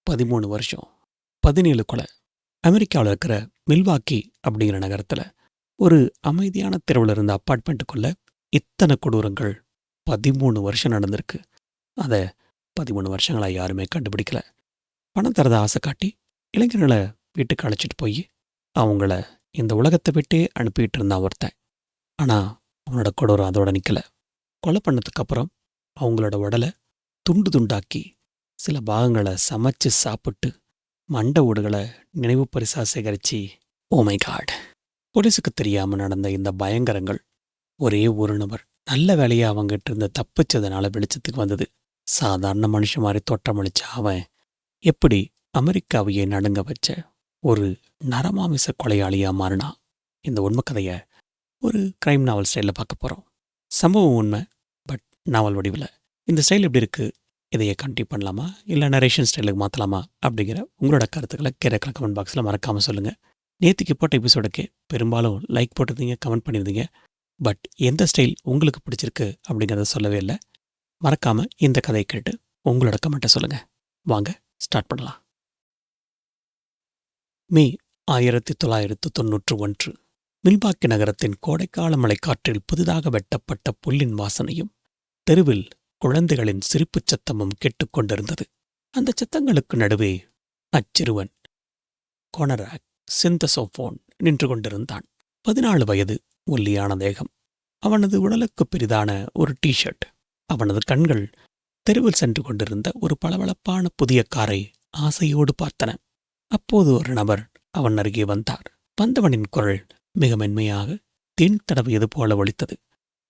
13 வருஷம், 17 கொலை. அமெரிக்காவில் இருக்கிற மில்வாக்கி அப்படிங்கிற நகரத்தில் ஒரு அமைதியான தெருவில் இருந்த அப்பார்ட்மெண்ட்டுக்குள்ள இத்தனை கொடூரங்கள் 13 வருஷம் நடந்திருக்கு. அதை 13 வருஷங்களா யாருமே கண்டுபிடிக்கல. பணம் தரத ஆசை காட்டி இளைஞர்களை வீட்டுக்கு அழைச்சிட்டு போய் அவங்கள இந்த உலகத்தை விட்டே அனுப்பிட்டு இருந்தான் ஒருத்தன். ஆனால் அவனோட கொடூரம் அதோட நிற்கல. கொலை பண்ணதுக்கு அப்புறம் அவங்களோட உடலை துண்டு துண்டாக்கி சில பாகங்களை சமைச்சு சாப்பிட்டு மண்டை ஓடுகளை நினைவு பரிசா சேகரிச்சு, ஓ மை காட், போலீஸுக்கு தெரியாமல் நடந்த இந்த பயங்கரங்கள் ஒரே ஒரு நபர் நல்ல வேலையை அவங்ககிட்ட இருந்து தப்பிச்சதுனால வெளிச்சத்துக்கு வந்தது. சாதாரண மனுஷன் மாதிரி தோற்றமளிச்ச அவன் எப்படி அமெரிக்காவையே நடுங்க வச்ச ஒரு நரமாமிச கொலையாளியா மாறினா? இந்த உண்மை கதையை ஒரு கிரைம் நாவல் ஸ்டைலில் பார்க்க போகிறோம். சம்பவம் உண்மை, பட் நாவல் வடிவில். இந்த ஸ்டைல் எப்படி இருக்குது? இதையே கண்டினியூ பண்ணலாமா இல்லை நரேஷன் ஸ்டைலுக்கு மாற்றலாமா அப்படிங்கிற உங்களோட கருத்துக்களை கீழே கமெண்ட் பாக்ஸில் மறக்காமல் சொல்லுங்கள். நேற்றுக்கு போட்ட எபிசோடுக்கு பெரும்பாலும் லைக் போட்டிருந்தீங்க, கமெண்ட் பண்ணியிருந்தீங்க. பட் எந்த ஸ்டைல் உங்களுக்கு பிடிச்சிருக்கு அப்படிங்கிறத சொல்லவே இல்லை. மறக்காமல் இந்த கதையை கேட்டு உங்களோட கமெண்ட்டை சொல்லுங்கள். வாங்க ஸ்டார்ட் பண்ணலாம். மே 1991. மில்வாக்கி நகரத்தின் கோடைக்கால மழைக்காற்றில் புதிதாக வெட்டப்பட்ட புல்லின் வாசனையும் தெருவில் குழந்தைகளின் சிரிப்புச் சத்தமும் கேட்டுக்கொண்டிருந்தது. அந்த சத்தங்களுக்கு நடுவே அச்சிறுவன் கொனராக் சிந்தசோஃபோன் நின்று கொண்டிருந்தான். 14 வயது, ஒல்லியான தேகம். அவனது உடலுக்கு பெரிதான ஒரு டிஷர்ட். அவனது கண்கள் தெருவில் சென்று கொண்டிருந்த ஒரு பளபளப்பான புதிய காரை ஆசையோடு பார்த்தன. அப்போது ஒரு நபர் அவன் அருகே வந்தார். வந்தவனின் குரல் மிக மென்மையாக தேன் தடவியது போல ஒலித்தது.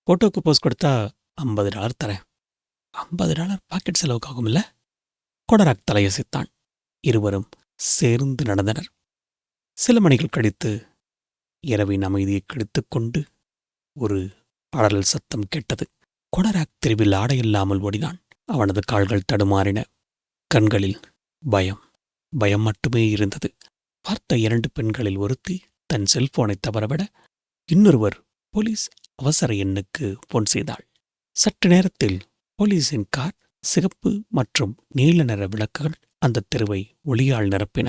போட்டோக்கு போஸ் கொடுத்தா $50 தரேன். $50 பாக்கெட் செலவுக்காகும் இல்ல? கொனராக் தலையசைத்தான். இருவரும் சேர்ந்து நடந்தனர். சில மணிகள் கழித்து இரவின் அமைதியை கெடுத்துக்கொண்டு ஒரு அலறல் சத்தம் கேட்டது. கொனராக் தெருவில் ஆடையில்லாமல் ஓடினான். அவனது கால்கள் தடுமாறின. கண்களில் பயம், பயம் மட்டுமே இருந்தது. பார்த்த 2 பெண்களில் ஒருத்தி தன் செல்போனை தவறவிட, இன்னொருவர் போலீஸ் அவசர எண்ணுக்கு போன் செய்தாள். சற்று நேரத்தில் போலீஸின் கார், சிகப்பு மற்றும் நீல நிற விளக்குகள் அந்த தெருவை ஒளியால் நிரப்பின.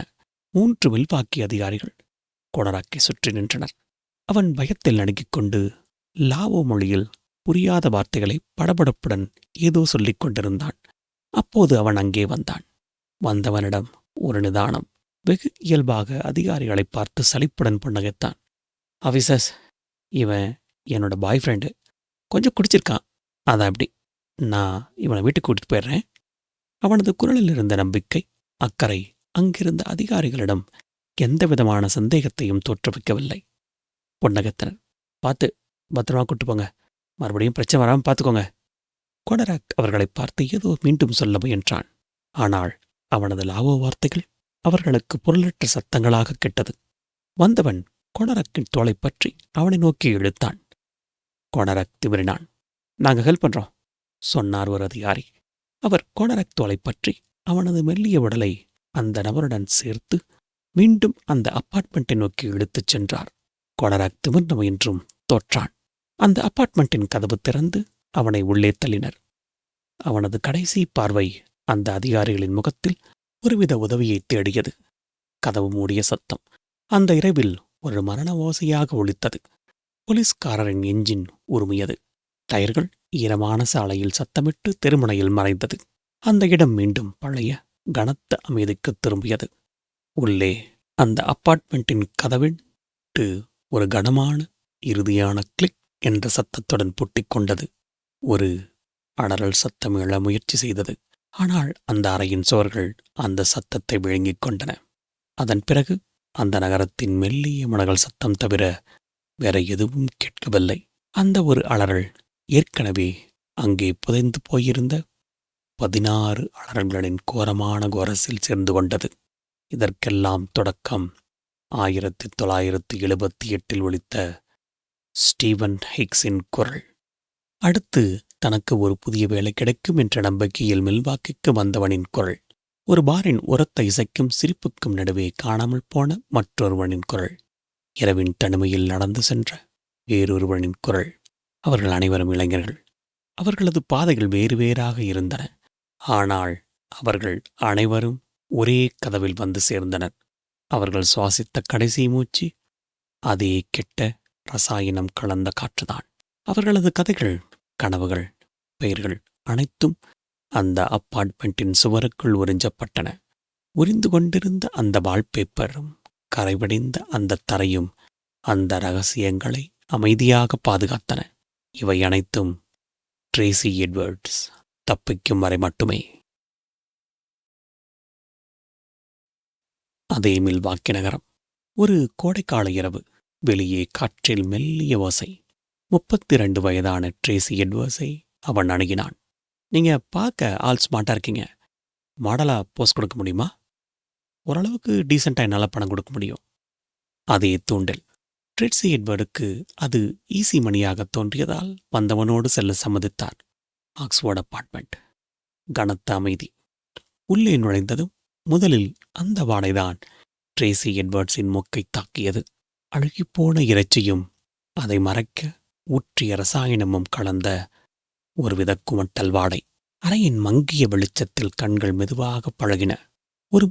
3 மில்வாக்கி அதிகாரிகள் கொனராக்கை சுற்றி நின்றனர். அவன் பயத்தில் நடுங்கிக் கொண்டு லாவோ மொழியில் புரியாத வார்த்தைகளை படபடப்புடன் ஏதோ சொல்லிக் கொண்டிருந்தான். அப்போது அவன் அங்கே வந்தான். வந்தவனிடம் ஒரு நிதானம். வெகு இயல்பாக அதிகாரிகளை பார்த்து சலிப்புடன் புன்னகைத்தான். ஆஃபீஸர்ஸ், இவன் என்னோட பாய் ஃப்ரெண்டு. கொஞ்சம் குடிச்சிருக்கான், அதான் அப்படி. நான் இவனை வீட்டுக்கு கூட்டிட்டு போயிடுறேன். அவனது குரலில் இருந்த நம்பிக்கை, அக்கறை அங்கிருந்த அதிகாரிகளிடம் எந்த விதமான சந்தேகத்தையும் தோற்றுவிக்கவில்லை. புன்னகைத்தனர். பார்த்து பத்திரமா கூட்டு போங்க, மறுபடியும் பிரச்சனை வராமல் பார்த்துக்கோங்க. கொனராக் அவர்களை பார்த்து ஏதோ மீண்டும் சொல்ல முயன்றான். ஆனால் அவனது லாவோ வார்த்தைகள் அவர்களுக்கு பொருளற்ற சத்தங்களாக கெட்டது. வந்தவன் கொனராக்கின் தோளை பற்றி அவனை நோக்கி இழுத்தான். கொனராக் திமிரினான். நாங்கள் ஹெல்ப் பண்றோம், சொன்னார் ஒரு அதிகாரி. அவர் கொனராக் தோளை பற்றி அவனது மெல்லிய உடலை அந்த நபருடன் சேர்த்து மீண்டும் அந்த அப்பார்ட்மெண்ட்டை நோக்கி இழுத்துச் சென்றார். கொனராக் திமிர்ந்த முயன்றும் தோற்றான். அந்த அப்பார்ட்மெண்ட்டின் கதவு திறந்து அவனை உள்ளே தள்ளினர். அவனது கடைசி பார்வை அந்த அதிகாரிகளின் முகத்தில் ஒருவித உதவியை தேடியது. கதவு மூடிய சத்தம் அந்த இரவில் ஒரு மரண ஓசையாக ஒலித்தது. போலீஸ்காரரின் எஞ்சின் உருமியது. டயர்கள் ஈரமான சாலையில் சத்தமிட்டு தெருமுனையில் மறைந்தது. அந்த இடம் மீண்டும் பழைய கனத்த அமைதிக்கு திரும்பியது. உள்ளே அந்த அப்பார்ட்மெண்ட்டின் கதவிட்டு ஒரு கனமான இறுதியான கிளிக் என்ற சத்தத்துடன் பூட்டிக்கொண்டது. ஒரு அலறல் சத்தம் எழ முயற்சி செய்தது. ஆனால் அந்த அறையின் சுவர்கள் அந்த சத்தத்தை விழுங்கிக் கொண்டன. அதன் பிறகு அந்த நகரத்தின் மெல்லிய முனகல் சத்தம் தவிர வேற எதுவும் கேட்கவில்லை. அந்த ஒரு அலறல் ஏற்கனவே அங்கே புதைந்து போயிருந்த 16 அலறல்களின் கோரமான கோரஸில் சேர்ந்து கொண்டது. இதற்கெல்லாம் தொடக்கம் 1978 ஒலித்த ஸ்டீவன் ஹிக்ஸின் குரல். அடுத்து தனக்கு ஒரு புதிய வேலை கிடைக்கும் என்ற நம்பிக்கையில் மில்வாக்கிக்கு வந்தவனின் குரல். ஒரு பாரின் உரத்த இசைக்கும் சிரிப்புக்கும் நடுவே காணாமல் போன மற்றொருவனின் குரல். இரவின் தனிமையில் நடந்து சென்ற வேறொருவனின் குரல். அவர்கள் அனைவரும் இளைஞர்கள். அவர்களது பாதைகள் வேறு வேறாக இருந்தன. ஆனால் அவர்கள் அனைவரும் ஒரே கதவில் வந்து சேர்ந்தனர். அவர்கள் சுவாசித்த கடைசி மூச்சு அதே கெட்ட ரசாயனம் கலந்த காற்றுதான். அவர்களது கதைகள், கனவுகள், பெயர்கள் அனைத்தும் அந்த அப்பார்ட்மெண்ட்டின் சுவருக்குள் உறிஞ்சப்பட்டன. உரிந்து கொண்டிருந்த அந்த வால்பேப்பரும் கரைபடிந்த அந்த தரையும் அந்த ரகசியங்களை அமைதியாக பாதுகாத்தன. இவை அனைத்தும் ட்ரேசி எட்வர்ட்ஸ் தப்பிக்கும் வரை மட்டுமே. அதே மில்வாக்கி நகரம். ஒரு கோடைக்கால இரவு. வெளியே காற்றில் மெல்லிய ஓசை. 32 வயதான ட்ரேசி எட்வர்ட்ஸை அவன் அணுகினான். நீங்க பார்க்க ஆள் ஸ்மார்ட்டா இருக்கீங்க. மாடலா போஸ்ட் கொடுக்க முடியுமா? ஓரளவுக்கு டீசெண்டா என்னால் பணம் கொடுக்க முடியும். அதே தூண்டல். ட்ரேசி எட்வர்டுக்கு அது ஈஸி மணியாக தோன்றியதால் வந்தவனோடு செல்ல சம்மதித்தார். Oxford apartment. கனத்த அமைதி. உள்ளே நுழைந்ததும் முதலில் அந்த வாடைதான் ட்ரேசி எட்வர்ட்ஸின் மூக்கை தாக்கியது. அழுகிப்போன இறைச்சியும் அதை மறைக்க ஊற்றிய ரசாயனமும் கலந்த ஒருவித குமட்டல் வாடை. அறையின் மங்கிய வெளிச்சத்தில் கண்கள் மெதுவாக பழகின. ஒரு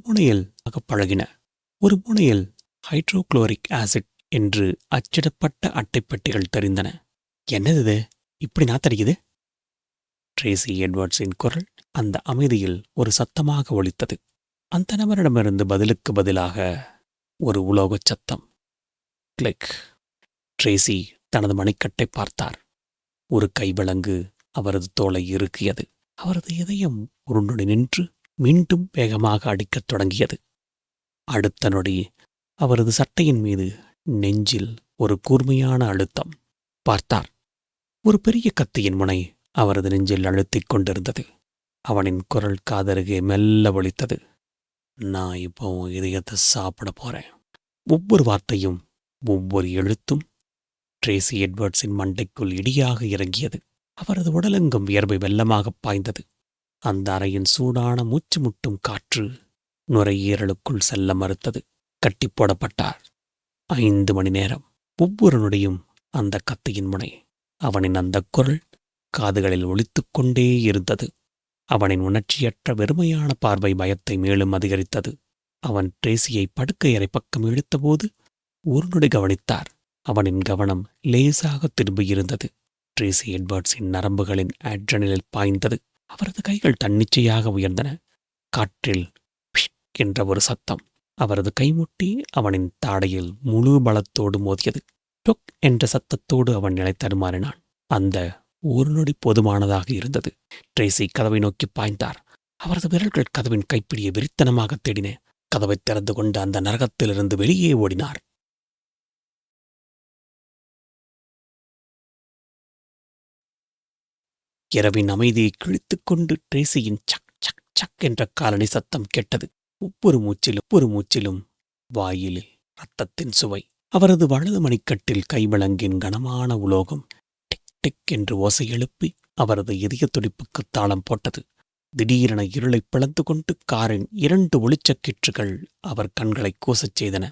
முனையில் ஹைட்ரோகுளோரிக் ஆசிட் என்று அச்சிடப்பட்ட அட்டைப்பெட்டிகள் தெரிந்தன. என்னது இப்படி நாத்தடிக்குது? ட்ரேசி எட்வர்ட்ஸின் குரல் அந்த அமைதியில் ஒரு சத்தமாக ஒலித்தது. அந்த நபரிடமிருந்து பதிலுக்கு பதிலாக ஒரு உலோகச் சத்தம். கிளிக். ட்ரேசி தனது மணிக்கட்டை பார்த்தார். ஒரு கைவிலங்கு அவரது தோலை இறுக்கியது. அவரது இதயம் உருண்டொடி நின்று மீண்டும் வேகமாக அடிக்கத் தொடங்கியது. அடுத்த நொடி அவரது சட்டையின் மீது நெஞ்சில் ஒரு கூர்மையான அழுத்தம். பார்த்தார். ஒரு பெரிய கத்தியின் முனை அவரது நெஞ்சில் அழுத்திக் கொண்டிருந்தது. அவனின் குரல் காதருகே மெல்ல ஒலித்தது. நான் இப்போ இதயத்தை சாப்பிட போறேன். ஒவ்வொரு வார்த்தையும், ஒவ்வொரு எழுத்தும் ட்ரேசி எட்வர்ட்ஸின் மண்டைக்குள் இடியாக இறங்கியது. அவரது உடலெங்கும் வியர்வை வெள்ளமாக பாய்ந்தது. அந்த அறையின் சூடான மூச்சு முட்டும் காற்று நுரையீரலுக்குள் செல்ல மறுத்தது. கட்டி போடப்பட்டார். 5 மணி நேரம். ஒவ்வொரு நொடியும் அந்த கத்தியின் முனை, அவனின் அந்த குரல் காதுகளில் ஒலித்துக் கொண்டே இருந்தது. அவனின் உணர்ச்சியற்ற வெறுமையான பார்வை பயத்தை மேலும் அதிகரித்தது. அவன் ட்ரேசியை படுக்கையறை பக்கம் இழுத்தபோது ஒரு நொடி கவனித்தார். அவனின் கவனம் லேசாக திரும்பியிருந்தது. ட்ரேசி எட்வர்ட்ஸின் நரம்புகளின் ஆட்ரினலில் பாய்ந்தது. அவரது கைகள் தன்னிச்சையாக உயர்ந்தன. காற்றில் பிஷ் என்ற ஒரு சத்தம். அவரது கைமுட்டி அவனின் தாடையில் முழு பலத்தோடு மோதியது. டொக் என்ற சத்தத்தோடு அவன் நிலை தடுமாறினான். அந்த ஒரு நொடி போதுமானதாக இருந்தது. ட்ரேசி கதவை நோக்கி பாய்ந்தார். அவரது விரல்கள் கதவின் கைப்பிடியை வெறித்தனமாக தேடின. கதவை திறந்து கொண்டு அந்த நரகத்திலிருந்து வெளியே ஓடினார். இரவின் அமைதியை கிழித்துக் கொண்டு ட்ரேசியின் சக் சக் சக் என்ற காலணி சத்தம் கேட்டது. ஒவ்வொரு மூச்சிலும் வாயிலில் இரத்தத்தின் சுவை. அவரது வலது மணிக்கட்டில் கைவிலங்கின் கனமான உலோகம் டிக் டிக் என்று ஓசை எழுப்பி அவரது இதய துடிப்புக்கு தாளம் போட்டது. திடீரென இருளை பிளந்து கொண்டு காரின் 2 ஒளிச்சக்கீற்றுகள் அவர் கண்களை கூசச் செய்தன.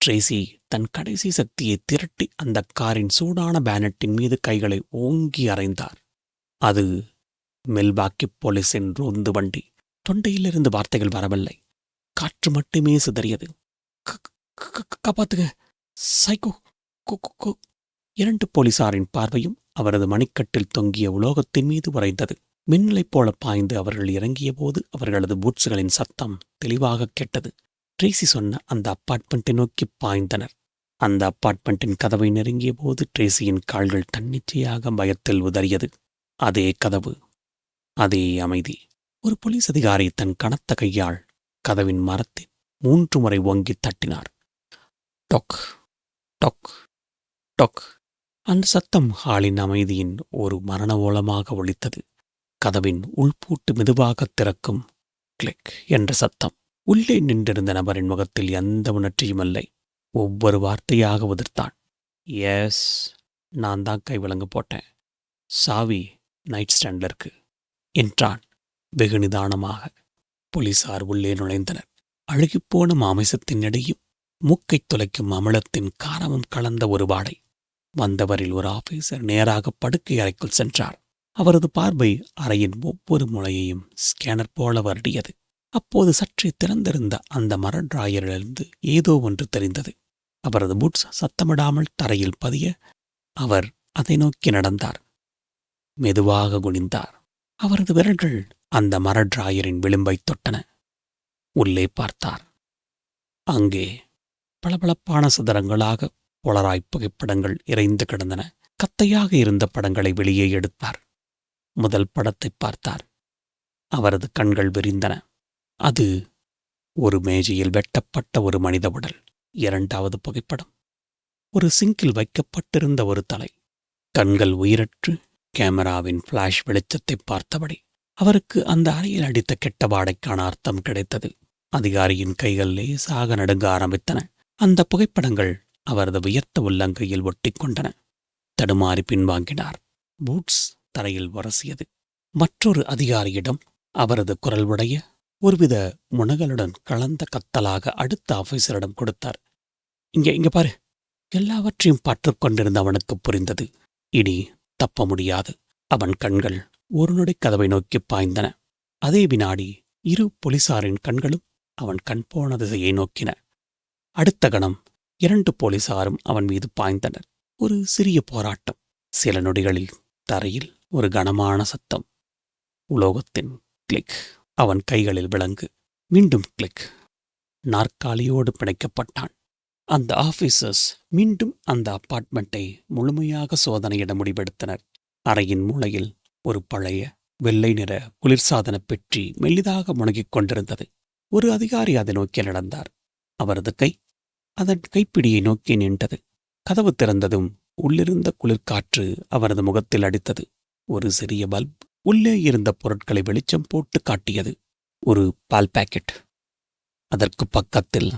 ட்ரேசி தன் கடைசி சக்தியை திரட்டி அந்த காரின் சூடான பேனட்டின் மீது கைகளை ஓங்கி அறைந்தார். அது மில்வாக்கி போலீஸின் ரோந்து வண்டி. தொண்டையிலிருந்து வார்த்தைகள் வரவில்லை. காற்று மட்டுமே சிதறியது. காப்பாத்துங்க, சைக்கோ! 2 போலீசாரின் பார்வையும் அவரது மணிக்கட்டில் தொங்கிய உலோகத்தின் மீது உறைந்தது. மின்னலைப் போல பாய்ந்து அவர்கள் இறங்கிய போது அவர்களது பூட்ஸுகளின் சத்தம் தெளிவாக கேட்டது. ட்ரேசி சொன்ன அந்த அப்பார்ட்மெண்ட்டை நோக்கி பாய்ந்தனர். அந்த அப்பார்ட்மெண்ட்டின் கதவை நெருங்கிய போது ட்ரேசியின் கால்கள் தன்னிச்சையாக பயத்தில் உதறியது. அதே கதவு, அதே அமைதி. ஒரு போலீஸ் அதிகாரி தன் கனத்த கையால் கதவின் மரத்தில் 3 முறை ஓங்கி தட்டினார். டொக் டொக் டொக். அந்த சத்தம் ஹாலின் அமைதியின் ஒரு மரண ஓலமாக ஒலித்தது. கதவின் உள்பூட்டு மெதுவாக திறக்கும். கிளிக் என்ற சத்தம். உள்ளே நின்றிருந்த நபரின் முகத்தில் எந்த உணர்ச்சியும் இல்லை. ஒவ்வொரு வார்த்தையாக உதிர்த்தான். எஸ், நான் தான் கைவிலங்கு போட்டேன். சாவி நைட் ஸ்டாண்ட்ல இருக்கு என்றான் வெகு நிதானமாக. போலீசார் உள்ளே நுழைந்தனர். அழுகிப்போன மாமிசத்தின் இடையும் மூக்கைத் துளைக்கும் அமிலத்தின் காரமும் கலந்த ஒரு வாடை. வந்தவரில் ஒரு ஆபீசர் நேராக படுக்கை அறைக்குள் சென்றார். அவரது பார்வை அறையின் ஒவ்வொரு முனையையும் ஸ்கேனர் போல வருடியது. அப்போது சற்றே திறந்திருந்த அந்த மரட்ராயரிலிருந்து ஏதோ ஒன்று தெரிந்தது. அவரது பூட்ஸ் சத்தமிடாமல் தரையில் பதிய அவர் அதை நோக்கி நடந்தார். மெதுவாக குனிந்தார். அவரது விரல்கள் அந்த மரட்ராயரின் விளிம்பைத் தொட்டன. உள்ளே பார்த்தார். அங்கே பளபளப்பான சிதறங்களாக புலராய்ப் புகைப்படங்கள் இறைந்து கிடந்தன. கத்தையாக இருந்த படங்களை வெளியே எடுத்தார். முதல் படத்தை பார்த்தார். அவரது கண்கள் விரிந்தன. அது ஒரு மேஜையில் வெட்டப்பட்ட ஒரு மனித உடல். இரண்டாவது புகைப்படம் ஒரு சிங்கில் வைக்கப்பட்டிருந்த ஒரு தலை. கண்கள் உயிரற்று கேமராவின் பிளாஷ் வெளிச்சத்தை பார்த்தபடி. அவருக்கு அந்த அறையில் அடித்த கெட்ட வாடைக்கான அர்த்தம் கிடைத்தது. அதிகாரியின் கைகள் லேசாக நடுங்க ஆரம்பித்தன. அந்த புகைப்படங்கள் அவரது வியர்த்த உள்ளங்கையில் ஒட்டி கொண்டன. தடுமாறி பின்வாங்கினார். பூட்ஸ் தரையில் உரசியது. மற்றொரு அதிகாரியிடம் அவரது குரல் உடைய ஒருவித முனகலுடன் கலந்த கத்தலாக அடுத்த ஆபீசரிடம் கொடுத்தார். இங்க பாரு. எல்லாவற்றையும் பற்றுக் கொண்டிருந்த அவனுக்கு புரிந்தது. இனி தப்ப முடியாது. அவன் கண்கள் ஒரு நொடி கதவை நோக்கி பாய்ந்தன. அதே வினாடி இரு போலீசாரின் கண்களும் அவன் கண் போன திசையை நோக்கின. அடுத்த கணம் 2 போலீசாரும் அவன் மீது பாய்ந்தனர். ஒரு சிறிய போராட்டம். சில நொடிகளில் தரையில் ஒரு கனமான சத்தம். உலோகத்தின் கிளிக். அவன் கைகளில் விலங்கு. மீண்டும் கிளிக். நாற்காலியோடு பிணைக்கப்பட்டான். அந்த ஆபீசர்ஸ் மீண்டும் அந்த அபார்ட்மெண்ட்டை முழுமையாக சோதனையிட முடிவெடுத்தனர். அறையின் மூலையில் ஒரு பழைய வெள்ளை நிற குளிர்சாதன பெட்டி மெல்லிதாக முனகிக் கொண்டிருந்தது. ஒரு அதிகாரி அதை நோக்கி நடந்தார். அவரது கை அதன் கைப்பிடியை நோக்கி நின்றது. கதவு திறந்ததும் உள்ளிருந்த குளிர்காற்று அவரது முகத்தில் அடித்தது. ஒரு சிறிய பல்ப் உள்ளே இருந்த பொருட்களை வெளிச்சம் போட்டு காட்டியது. ஒரு பால் பாக்கெட். அதற்கு பக்கத்தில்.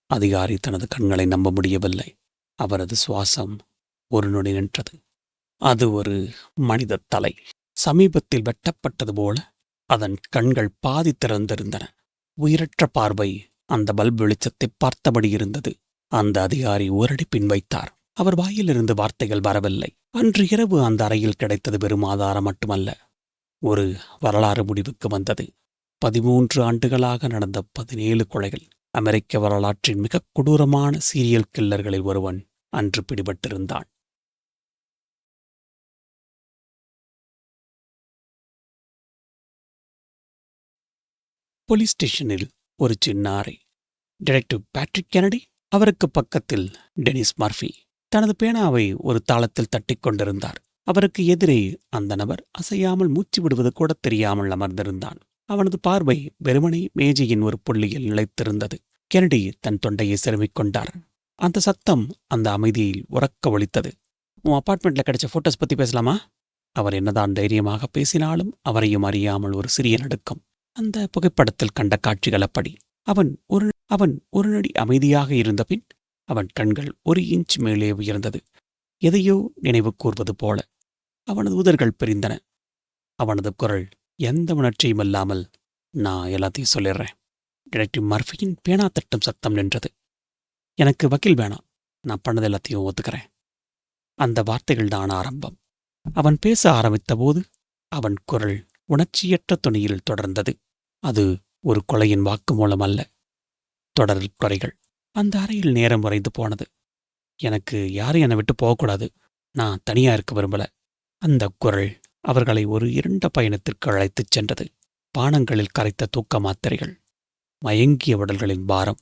அதிகாரி தனது கண்களை நம்ப முடியவில்லை. அவரது சுவாசம் ஒரு நொடி நின்றது. அது ஒரு மனித தலை. சமீபத்தில் வெட்டப்பட்டது போல அதன் கண்கள் பாதி திறந்திருந்தன. உயிரற்ற பார்வை அந்த பல்ப் வெளிச்சத்தை பார்த்தபடி இருந்தது. அந்த அதிகாரி ஓரடி பின் வைத்தார். அவர் வாயிலிருந்து வார்த்தைகள் வரவில்லை. அன்று இரவு அந்த அறையில் கிடைத்தது வெறும் ஆதாரம் மட்டுமல்ல, ஒரு வரலாறு முடிவுக்கு வந்தது. 13 ஆண்டுகளாக நடந்த 17 கொலைகள். அமெரிக்க வரலாற்றின் மிக கொடூரமான சீரியல் கில்லர்களில் ஒருவன் அன்று பிடிபட்டிருந்தான். போலீஸ் ஸ்டேஷனில் ஒரு சின்ன அறை. டிடெக்டிவ் பேட்ரிக் கெனடி, அவருக்கு பக்கத்தில் டெனிஸ் மர்ஃபி தனது பேனாவை ஒரு தாளத்தில் தட்டிக் கொண்டிருந்தார். அவருக்கு எதிரே அந்த நபர் அசையாமல் மூச்சு விடுவது கூட தெரியாமல் அமர்ந்திருந்தான். அவனது பார்வை வெறுமனே மேஜையின் ஒரு புள்ளியில் நிலைத்திருந்தது. கெனடி தன் தொண்டையை செருமிக் கொண்டார். அந்த சத்தம் அந்த அமைதியில் உறக்க ஒலித்தது. உன் அபார்ட்மெண்ட்ல கிடைச்ச போட்டோஸ் பத்தி பேசலாமா? அவர் என்னதான் தைரியமாக பேசினாலும் அவரையும் அறியாமல் ஒரு சிறிய நடுக்கம். அந்த புகைப்படத்தில் கண்ட காட்சிகள் அப்படி. அவன் ஒரு நொடி அமைதியாக இருந்தபின் அவன் கண்கள் 1 இன்ச் மேலே உயர்ந்தது. எதையோ நினைவு கூர்வது போல அவனது உதடுகள் பிரிந்தன. அவனது குரல் எந்த உணர்ச்சியும் இல்லாமல், நான் எல்லாத்தையும் சொல்லிடுறேன். டிடெக்டிவ் மர்ஃபியின் பேனா தட்டும் சத்தம் நின்றது. எனக்கு வக்கீல் வேணாம், நான் பண்ணது எல்லாத்தையும் ஒத்துக்கிறேன். அந்த வார்த்தைகள் தான் ஆரம்பம். அவன் பேச ஆரம்பித்த போது அவன் குரல் உணர்ச்சியற்ற துணியில் தொடர்ந்தது. அது ஒரு கொலையின் வாக்குமூலம் அல்ல, தொடரில் குறைகள். அந்த அறையில் நேரம் உறைந்து போனது. எனக்கு யாரும் என்னை விட்டு போகக்கூடாது, நான் தனியா இருக்க விரும்பல. அந்த குரல் அவர்களை ஒரு இருண்ட பயணத்திற்கு அழைத்துச் சென்றது. பானங்களில் கரைத்த தூக்க மாத்திரைகள், மயங்கிய உடல்களின் பாரம்,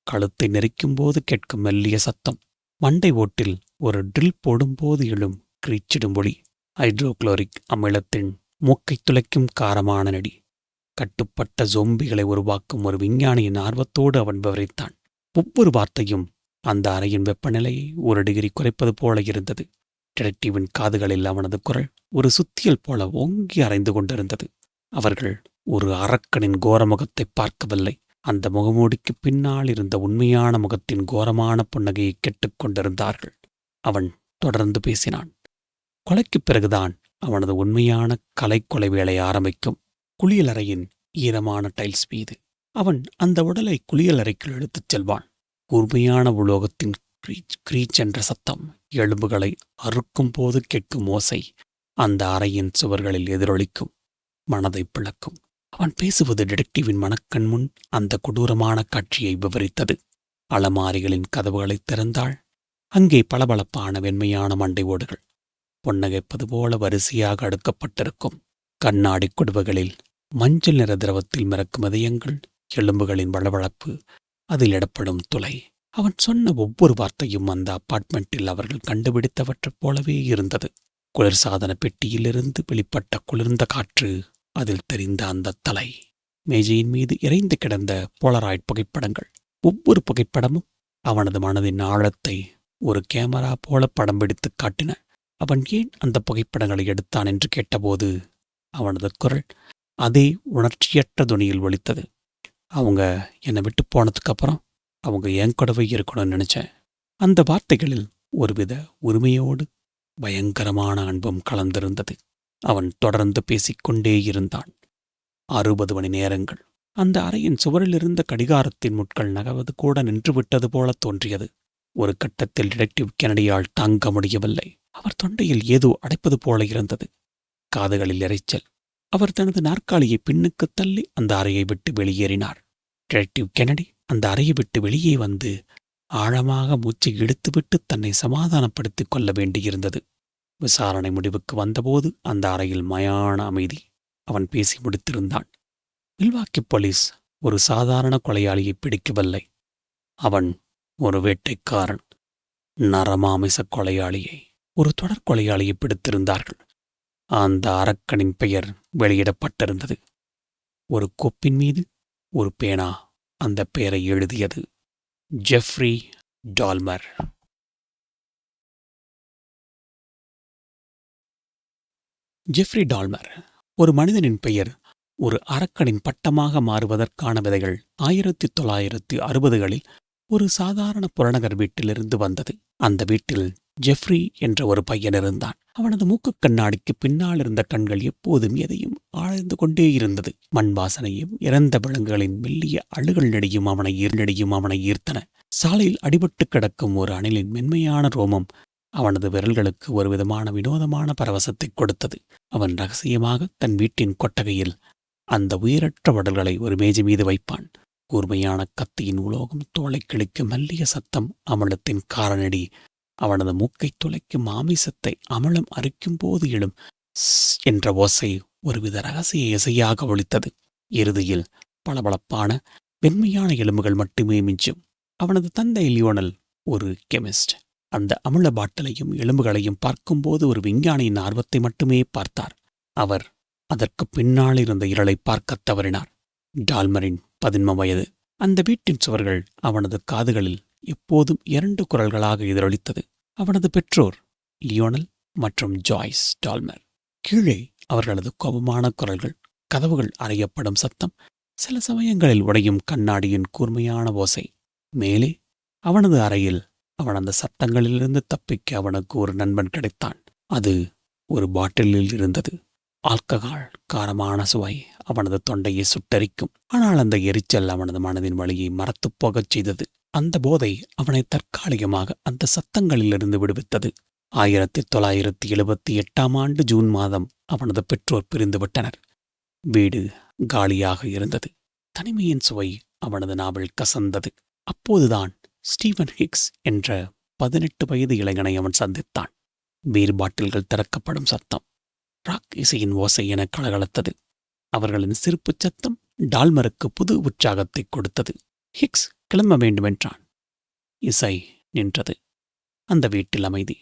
கழுத்தை நெரிக்கும்போது கேட்கும் மெல்லிய சத்தம், மண்டை ஓட்டில் ஒரு ட்ரில் போடும்போது எழும் கிரீச்சிடும் ஒளி, ஹைட்ரோகுளோரிக் அமிலத்தின் மூக்கை துளைக்கும் காரமான நடி. கட்டுப்பட்ட ஜோம்பிகளை உருவாக்கும் ஒரு விஞ்ஞானியின் ஆர்வத்தோடு அவன் விவரித்தான். ஒவ்வொரு வார்த்தையும் அந்த அறையின் வெப்பநிலையை 1 டிகிரி குறைப்பது போல இருந்தது. டிடெக்டிவின் காதுகளில் அவனது குரல் ஒரு சுத்தியல் போல ஓங்கி அறைந்து கொண்டிருந்தது. அவர்கள் ஒரு அரக்கனின் கோரமுகத்தை பார்க்கவில்லை, அந்த முகமூடிக்கு பின்னால் இருந்த உண்மையான முகத்தின் கோரமான புன்னகையை கேட்டுக்கொண்டிருந்தார்கள். அவன் தொடர்ந்து பேசினான். கொலைக்குப் பிறகுதான் அவனது உண்மையான கலைக்கொலை வேலை ஆரம்பிக்கும். குளியலறையின் ஈரமான டைல்ஸ் மீது அவன் அந்த உடலை குளியலறைக்குள் எடுத்துச் செல்வான். கூர்மையான உலோகத்தின் கிரீச் கிரீச் என்ற சத்தம், எலும்புகளை அறுக்கும் போது கேட்கும் ஓசை அந்த அறையின் சுவர்களில் எதிரொலிக்கும், மனதை பிளக்கும். அவன் பேசுவது டிடெக்டிவின் மனக்கண் முன் அந்த கொடூரமான காட்சியை விவரித்தது. அலமாரிகளின் கதவுகளை திறந்தாள். அங்கே பளபளப்பான வெண்மையான மண்டை ஓடுகள் பொன்னகைப்பது போல வரிசையாக அடுக்கப்பட்டிருக்கும். கண்ணாடி குடுவைகளில் மஞ்சள் நிற திரவத்தில் மிதக்கும் இதயங்கள், எலும்புகளின் வளவளப்பு, அதில் இடப்படும் துளை. அவன் சொன்ன ஒவ்வொரு வார்த்தையும் அந்த அப்பார்ட்மெண்ட்டில் அவர்கள் கண்டுபிடித்தவற்றைப் போலவே இருந்தது. குளிர்சாதன பெட்டியிலிருந்து வெளிப்பட்ட குளிர்ந்த காற்று, அதில் தெரிந்த அந்த தலை, மேஜையின் மீது இறைந்து கிடந்த போலராய்ட் புகைப்படங்கள். ஒவ்வொரு புகைப்படமும் அவனது மனதின் ஆழத்தை ஒரு கேமரா போல படம் பிடித்துக் காட்டின. அவன் ஏன் அந்த புகைப்படங்களை எடுத்தான் என்று கேட்டபோது அவனது குரல் அதே உணர்ச்சியற்ற துணியில் ஒலித்தது. அவங்க என்னை விட்டு போனதுக்கப்புறம் அவங்க என் கூடவே இருக்கணும்னு நினைச்சேன். அந்த வார்த்தைகளில் ஒருவித உரிமையோடு பயங்கரமான அன்பும் கலந்திருந்தது. அவன் தொடர்ந்து பேசிக்கொண்டே இருந்தான். 60 மணி நேரங்கள். அந்த அறையின் சுவரில் இருந்த கடிகாரத்தின் முட்கள் நகர்வது கூட நின்றுவிட்டது போல தோன்றியது. ஒரு கட்டத்தில் டிடெக்டிவ் கெனடியால் தாங்க முடியவில்லை. அவர் தொண்டையில் ஏதோ அடைப்பது போல இருந்தது. காதுகளில் இரைச்சல். அவர் தனது நாற்காலியை பின்னுக்கு தள்ளி அந்த அறையை விட்டு வெளியேறினார். டிடெக்டிவ் கெனடி அந்த அறையை விட்டு வெளியே வந்து ஆழமாக மூச்சை இழுத்துவிட்டு தன்னை சமாதானப்படுத்திக் கொள்ள வேண்டியிருந்தது. விசாரணை முடிவுக்கு வந்தபோது அந்த அறையில் மயான அமைதி. அவன் பேசி முடித்திருந்தான். மில்வாக்கி போலீஸ் ஒரு சாதாரண கொலையாளியை பிடிக்கவில்லை. அவன் ஒரு வேட்டைக்காரன், நரமாமிச கொலையாளியை, ஒரு தொடர் கொலையாளியை பிடித்திருந்தார்கள். அந்த அரக்கனின் பெயர் வெளியிடப்பட்டிருந்தது. ஒரு கோப்பின் மீது ஒரு பேனா அந்த பெயரை எழுதியது. ஜெஃப்ரி டால்மர். ஜெஃப்ரி டால்மர். ஒரு மனிதனின் பெயர் ஒரு அரக்கனின் பட்டமாக மாறுவதற்கான விதைகள் 1960களில் ஒரு சாதாரண புறநகர் வீட்டிலிருந்து வந்தது. அந்த வீட்டில் ஜெஃப்ரி என்ற ஒரு பையன் இருந்தான். அவனது மூக்குக் கண்ணாடிக்கு பின்னால் இருந்த கண்கள் எப்போதும் எதையும் ஆழ்ந்து கொண்டே இருந்தது. மண் வாசனையும் இறந்த விலங்குகளின் மெல்லிய அழுகல் நடியும் அவனை ஈர்த்தன. சாலையில் அடிபட்டு கிடக்கும் ஒரு அணிலின் மென்மையான ரோமம் அவனது விரல்களுக்கு ஒரு விதமான வினோதமான பரவசத்தை கொடுத்தது. அவன் ரகசியமாக தன் வீட்டின் கொட்டகையில் அந்த உயிரற்ற உடல்களை ஒரு மேஜை மீது வைப்பான். கூர்மையான கத்தியின் உலோகம் தோலை கிழிக்கும் மெல்லிய சத்தம், அமிலத்தின் காரநடி, அவனது மூக்கைத் துளைக்கும் மாமிசத்தை அமிலம் அரிக்கும் போது எழும் என்ற ஓசை ஒருவித ரகசிய இசையாக ஒலித்தது. இறுதியில் பளபளப்பான வெண்மையான எலும்புகள் மட்டுமே மிஞ்சும். அவனது தந்தை லியோனல் ஒரு கெமிஸ்ட். அந்த அமில பாட்டிலையும் எலும்புகளையும் பார்க்கும்போது ஒரு விஞ்ஞானியின் ஆர்வத்தை மட்டுமே பார்த்தார். அவர் அதற்கு பின்னால் இருந்த இருளை பார்க்கத் தவறினார். டால்மரின் 13 வயது. அந்த வீட்டின் சுவர்கள் அவனது காதுகளில் எப்போதும் 2 குரல்களாக எதிரொலித்தது. அவனது பெற்றோர் லியோனல் மற்றும் ஜாய்ஸ் டால்மர். கீழே அவர்களது கோபமான குரல்கள், கதவுகள் அறையப்படும் சத்தம், சில சமயங்களில் உடையும் கண்ணாடியின் கூர்மையான ஓசை. மேலே அவனது அறையில் அவன் அந்த சத்தங்களிலிருந்து தப்பிக்க அவனுக்கு ஒரு நண்பன் கிடைத்தான். அது ஒரு பாட்டிலில் இருந்தது. ஆல்கஹால் காரமான சுவை அவனது தொண்டையை சுட்டரிக்கும். ஆனால் அந்த எரிச்சல் அவனது மனதின் வழியை மறத்துப் போகச் செய்தது. அந்த போதை அவனை தற்காலிகமாக அந்த சத்தங்களிலிருந்து விடுவித்தது. 1978 ஜூன் மாதம் அவனது பெற்றோர் பிரிந்துவிட்டனர். வீடு காலியாக இருந்தது. தனிமையின் சுவை அவனது நாவல் கசந்தது. அப்போதுதான் ஸ்டீவன் ஹிக்ஸ் என்ற 18 வயது இளைஞனை அவன் சந்தித்தான். பீர் பாட்டில்கள் திறக்கப்படும் சத்தம், ராக் இசையின் ஓசை என கலகலத்தது. அவர்களின் சிரிப்புச் சத்தம் டால்மருக்கு புது உற்சாகத்தை கொடுத்தது. ஹிக்ஸ் கிளம்ப வேண்டுமென்றான். இசை நின்றது. அந்த வீட்டில் அமைதி.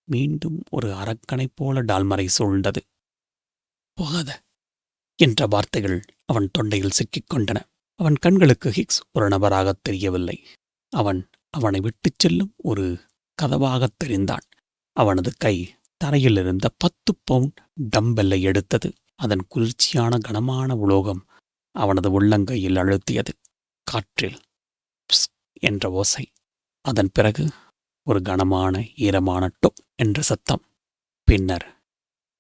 மீண்டும் ஒரு அரக்கனைப் போல டால்மரை சூழ்ந்தது. போகாத என்ற வார்த்தைகள் அவன் தொண்டையில் சிக்கிக் கொண்டன. அவன் கண்களுக்கு ஹிக்ஸ் ஒரு நபராகத் தெரியவில்லை. அவனை விட்டுச் செல்லும் ஒரு கதவாகத் தெரிந்தான். அவனது கை தரையில் இருந்த 10 பவுண்ட் டம்பெல்லை எடுத்தது. அதன் குளிர்ச்சியான கனமான உலோகம் அவனது உள்ளங்கையில் அழுத்தியது. காற்றில் பிஸ் என்ற ஓசை. அதன் பிறகு ஒரு கனமான ஈரமான டொப் என்ற சத்தம். பின்னர்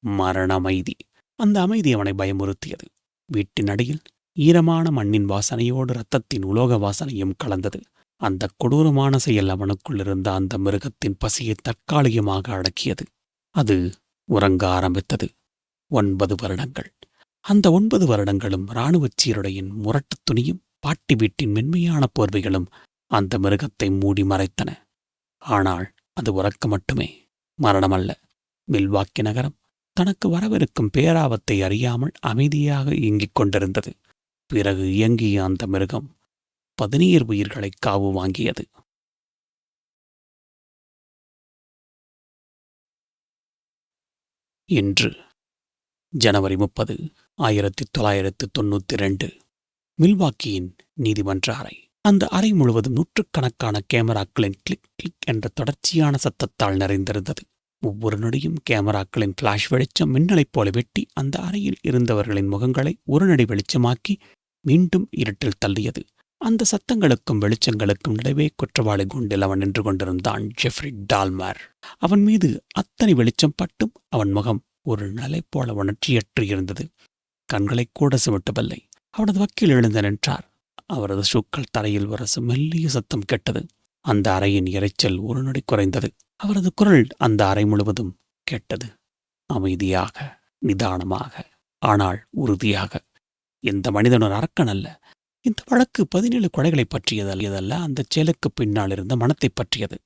மரண அமைதி. அந்த அமைதி அவனை பயமுறுத்தியது. வீட்டின் அடியில் ஈரமான மண்ணின் வாசனையோடு இரத்தத்தின் உலோக வாசனையும் கலந்தது. அந்த கொடூரமான செயல் அவனுக்குள் இருந்த அந்த மிருகத்தின் பசியை தற்காலிகமாக அடக்கியது. அது உறங்க ஆரம்பித்தது. 9 வருடங்கள். அந்த 9 வருடங்களும் இராணுவச் சீருடையின் முரட்டுத் துணியும் பாட்டி வீட்டின் மென்மையான போர்வைகளும் அந்த மிருகத்தை மூடி மறைத்தன. ஆனால் அது உறக்கம் மட்டுமே, மரணமல்ல. மில்வாக்கி நகரம் தனக்கு வரவிருக்கும் பேராபத்தை அறியாமல் அமைதியாக இயங்கிக் கொண்டிருந்தது. பிறகு இயங்கிய அந்த மிருகம் 17 உயிர்களை காவு வாங்கியது. இன்று ஜனவரி 30, 1992. மில்வாக்கியின் நீதிமன்ற அறை. அந்த அறை முழுவதும் நூற்றுக்கணக்கான கேமராக்களின் கிளிக் கிளிக் என்ற தொடர்ச்சியான சத்தத்தால் நிறைந்திருந்தது. ஒவ்வொரு நொடியும் கேமராக்களின் ஃபிளாஷ் வெளிச்சம் மின்னலைப் போல வெட்டி அந்த அறையில் இருந்தவர்களின் முகங்களை ஒரு நொடி வெளிச்சமாக்கி மீண்டும் இருட்டில் தள்ளியது. அந்த சத்தங்களுக்கும் வெளிச்சங்களுக்கும் நடுவே குற்றவாளி கூண்டில் அவன் நின்று கொண்டிருந்தான், ஜெஃப்ரி டால்மர். அவன் மீது அத்தனை வெளிச்சம் பட்டும் அவன் முகம் ஒரு நிலை போல உணர்ச்சியற்று இருந்தது. கண்களை கூட சிமிட்டவில்லை. அவனது வக்கீல் எழுந்து நின்றார். அவரது ஷூக்கள் தரையில் உரசும் மெல்லிய சத்தம் கேட்டது. அந்த அறையின் இரைச்சல் ஒரு நொடி குறைந்தது. அவரது குரல் அந்த அறை முழுவதும் கேட்டது. அமைதியாக, நிதானமாக, ஆனால் உறுதியாக. எந்த மனிதன் ஒரு அரக்கன் அல்ல. இந்த வழக்கு 17 கொலைகளை பற்றியதல்ல, அந்த செயலுக்கு பின்னால் இருந்த மனத்தை பற்றியது.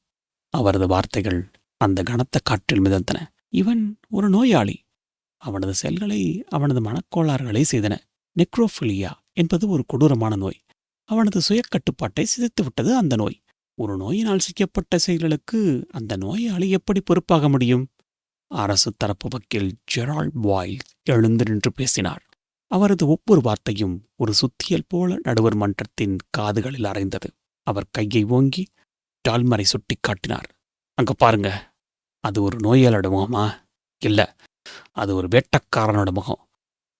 அவரது வார்த்தைகள் அந்த கனத்த காற்றில் மிதந்தன. இவன் ஒரு நோயாளி. அவனது செயல்களை அவனது மனக்கோளாறுகளை செய்தன. நெக்ரோஃபிலியா என்பது ஒரு கொடூரமான நோய். அவனது சுய கட்டுப்பாட்டை சிதைத்துவிட்டது அந்த நோய். ஒரு நோயினால் செய்யப்பட்ட செயல்களுக்கு அந்த நோயாளி எப்படி பொறுப்பாக முடியும்? அரசு தரப்பு வக்கீல் ஜெரால்ட் பாயில் எழுந்து நின்று பேசினார். அவரது ஒவ்வொரு வார்த்தையும் ஒரு சுத்தியல் போல நடுவர் மன்றத்தின் காதுகளில் அறைந்தது. அவர் கையை ஓங்கி டால்மரை சுட்டி காட்டினார். அங்க பாருங்க, அது ஒரு நோயாளியோட முகமா? இல்ல, அது ஒரு வேட்டக்காரனோட முகம்.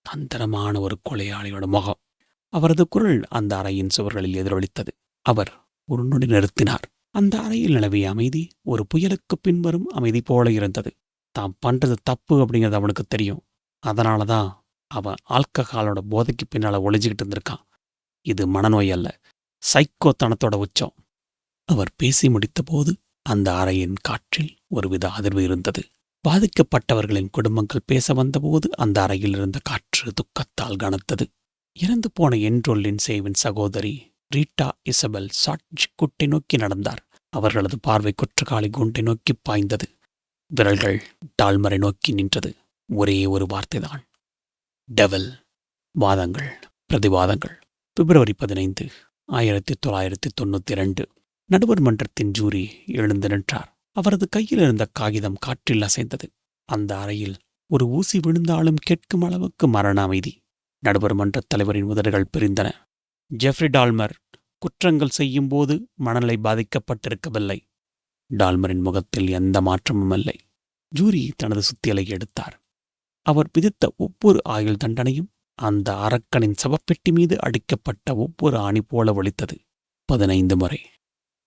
தந்திரமான ஒரு கொலையாளியோட முகம். அவரது குரல் அந்த அறையின் சுவர்களில் எதிரொலித்தது. அவர் ஒரு நொடி நிறுத்தினார். அந்த அறையில் நிலவிய அமைதி ஒரு புயலுக்கு பின்வரும் அமைதி போல இருந்தது. தாம் பண்றது தப்பு அப்படிங்கிறது அவனுக்கு தெரியும். அதனாலதான் அவன் ஆல்கஹாலோட போதைக்கு பின்னால ஒளிஞ்சுக்கிட்டு இருந்திருக்கான். இது மனநோய் அல்ல, சைக்கோத்தனத்தோட உச்சம். அவர் பேசி முடித்த போது அந்த அறையின் காற்றில் ஒருவித அதிர்வு இருந்தது. பாதிக்கப்பட்டவர்களின் குடும்பங்கள் பேச வந்தபோது அந்த அறையில் இருந்த காற்று துக்கத்தால் கனத்தது. இறந்து போன என்ரோல்லின் சேவின் சகோதரி ரீட்டா இசபெல் சாட்ஜ் குட்டை நோக்கி நடந்தார். அவர்களது பார்வை குற்றவாளி கூண்டை நோக்கி பாய்ந்தது. விரல்கள் டால்மரை நோக்கி நின்றது. ஒரே ஒரு வார்த்தைதான், டெவல். வாதங்கள், பிரதிவாதங்கள். பிப்ரவரி 15, 1992. நடுவர் மன்றத்தின் ஜூரி எழுந்து நின்றார். அவரது கையில் இருந்த காகிதம் காற்றில் அசைந்தது. அந்த அறையில் ஒரு ஊசி விழுந்தாலும் கேட்கும் அளவுக்கு மரண அமைதி. நடுவர் மன்றத் தலைவரின் உதடுகள் பிரிந்தன. ஜெஃப்ரி டால்மர் குற்றங்கள் செய்யும் போது மனநிலை பாதிக்கப்பட்டிருக்கவில்லை. டால்மரின் முகத்தில் எந்த மாற்றமும் இல்லை. ஜூரி தனது சுத்தியலை எடுத்தார். அவர் விதித்த ஒவ்வொரு ஆயுள் தண்டனையும் அந்த அரக்கனின் சவப்பெட்டி மீது அடிக்கப்பட்ட ஒவ்வொரு ஆணி போல ஒலித்தது. 15 முறை,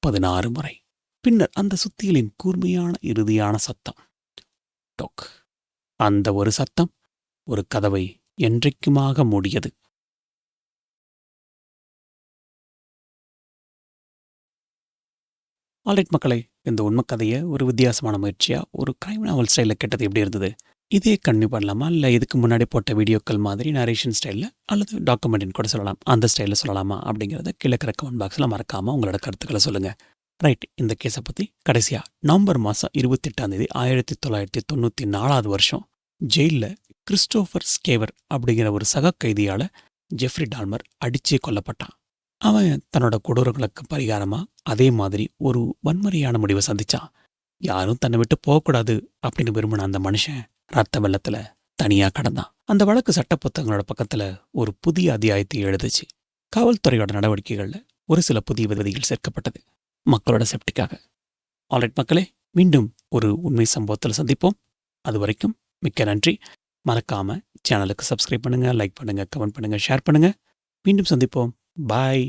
16 முறை. பின்னர் அந்த சுத்தியலின் கூர்மையான இறுதியான சத்தம், டோக். அந்த ஒரு சத்தம் ஒரு கதவை என்றைக்குமாக மூடியது. ஆல்ரைட் மக்களே, இந்த உண்மைக்கதையை ஒரு வித்தியாசமான முயற்சியா ஒரு கிரைம் நாவல் ஸ்டைலில் கேட்டது எப்படி இருந்தது? இதே கன்டினியூ பண்ணலாமா, இல்லை இதுக்கு முன்னாடி போட்ட வீடியோக்கள் மாதிரி நரேஷன் ஸ்டைலில் அல்லது டாக்குமெண்ட்னு கூட சொல்லலாம், அந்த ஸ்டைலில் சொல்லலாமா அப்படிங்கிறத கீழே இருக்கிற கமெண்ட் பாக்ஸில் மறக்காமல் உங்களோட கருத்துக்களை சொல்லுங்கள். ரைட், இந்த கேஸை பற்றி கடைசியாக நவம்பர் மாதம் 28 1994 வருஷம் ஜெயிலில் கிறிஸ்டோஃபர் ஸ்கேவர் அப்படிங்கிற ஒரு சக கைதியால் ஜெஃப்ரி டால்மர் அடிச்சே கொல்லப்பட்டான். அவன் தன்னோட கொடூரங்களுக்கு பரிகாரமாக அதே மாதிரி ஒரு வன்முறையான முடிவை சந்திச்சான். யாரும் தன்னை விட்டு போகக்கூடாது அப்படின்னு விரும்பின அந்த மனுஷன் ரத்த வெள்ளத்தில் தனியாக கடந்தான். அந்த வழக்கு சட்ட புத்தகங்களோட பக்கத்தில் ஒரு புதிய அத்தியாயத்தை எழுதுச்சு. காவல்துறையோட நடவடிக்கைகளில் ஒரு சில புதிய விதிகள் சேர்க்கப்பட்டது, மக்களோட சேஃப்டிக்காக. ஆல்ரைட் மக்களே, மீண்டும் ஒரு உண்மை சம்பவத்தில் சந்திப்போம். அது வரைக்கும் மிக்க நன்றி. மறக்காமல் சேனலுக்கு சப்ஸ்கிரைப் பண்ணுங்கள், லைக் பண்ணுங்கள், கமெண்ட் பண்ணுங்கள், ஷேர் பண்ணுங்கள். மீண்டும் சந்திப்போம். பாய்.